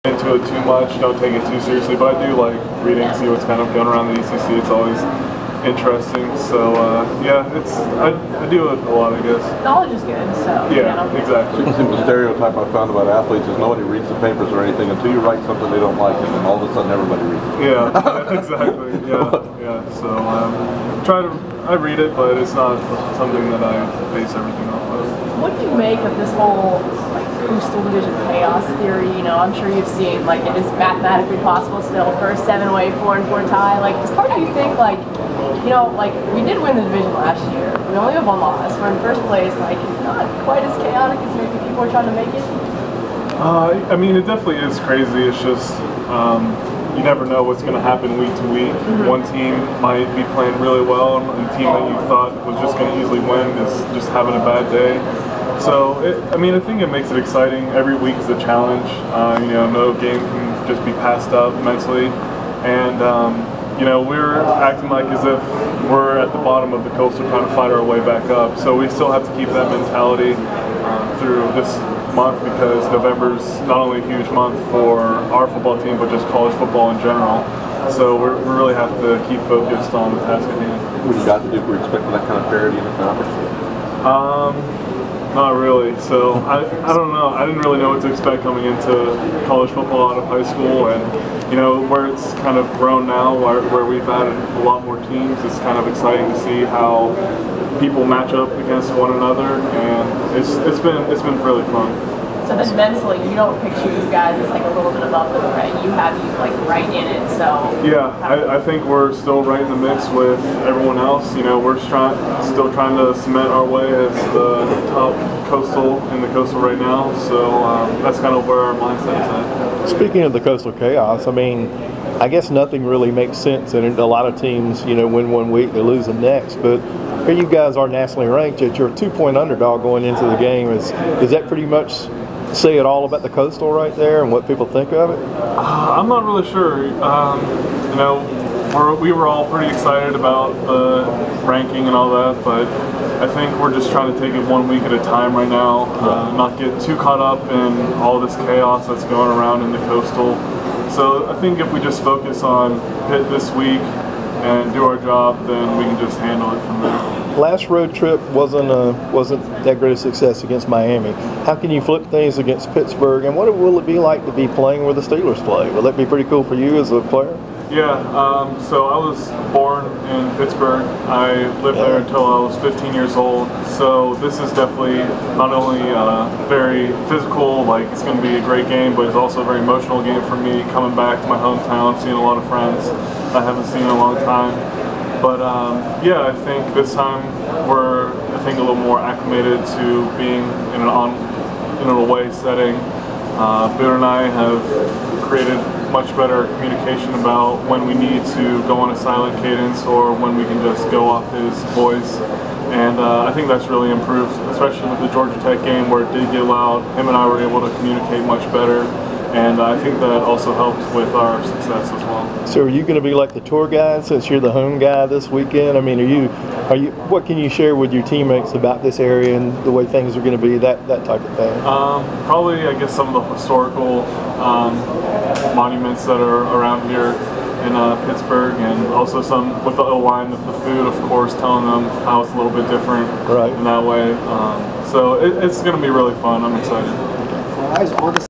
into it too much, don't take it too seriously, but I do like reading, see what's kind of going around the ECC. It's always interesting. So yeah, I do it a lot, I guess. Knowledge is good, so yeah, exactly. The stereotype I found about athletes is nobody reads the papers or anything until you write something they don't like, and then all of a sudden everybody reads it. Yeah, exactly. Yeah. So I read it, but it's not something that I base everything off of. What do you make of this whole coastal division chaos theory? You know, I'm sure you've seen it is mathematically possible still for a 7-way 4-4 tie. Does part of you think we did win the division last year. We only have one loss. We're in first place. It's not quite as chaotic as maybe people are trying to make it. I mean, it definitely is crazy. It's just you never know what's going to happen week to week. Mm-hmm. One team might be playing really well, and the team that you thought was just going to easily win is just having a bad day. So, I think it makes it exciting. Every week is a challenge. No game can just be passed up mentally. And, we're acting like as if we're at the bottom of the coastal trying to fight our way back up. So we still have to keep that mentality through this month, because November's not only a huge month for our football team, but just college football in general. So we really have to keep focused on the task at hand. What do you got to do if we're expecting that kind of parity in the conference? Not really. So I don't know. I didn't really know what to expect coming into college football out of high school, and where it's kind of grown now, where we've added a lot more teams. It's kind of exciting to see how people match up against one another, and it's been really fun. So then mentally, you don't picture you guys as a little bit above the fray. You have you right in it. So yeah, I think we're still right in the mix with everyone else. We're still trying to cement our way as the top coastal in the coastal right now. So that's kind of where our mindset is at. Speaking of the coastal chaos, I guess nothing really makes sense in it. A lot of teams, win one week, they lose the next. But here you guys are nationally ranked, yet you're a 2-point underdog going into the game. Is that pretty much say it all about the coastal right there and what people think of it? I'm not really sure. We were all pretty excited about the ranking and all that, but I think we're just trying to take it one week at a time right now, not get too caught up in all this chaos that's going around in the coastal. So I think if we just focus on Pitt this week and do our job, then we can just handle it from there. Last road trip wasn't that great a success against Miami. How can you flip things against Pittsburgh, and what will it be like to be playing where the Steelers play? Will that be pretty cool for you as a player? Yeah, so I was born in Pittsburgh. I lived there until I was 15 years old. So this is definitely not only very physical, it's going to be a great game, but it's also a very emotional game for me, coming back to my hometown, seeing a lot of friends I haven't seen in a long time. But yeah, I think this time we're a little more acclimated to being in an away setting. Boone and I have created much better communication about when we need to go on a silent cadence or when we can just go off his voice. And I think that's really improved, especially with the Georgia Tech game where it did get loud. Him and I were able to communicate much better. And I think that also helped with our success as well. So are you going to be like the tour guide since you're the home guy this weekend? Are you? What can you share with your teammates about this area and the way things are going to be, that type of thing? Probably, I guess, some of the historical monuments that are around here in Pittsburgh, and also some with the O-line, with the food, of course, telling them how it's a little bit different in that way. So it's going to be really fun. I'm excited.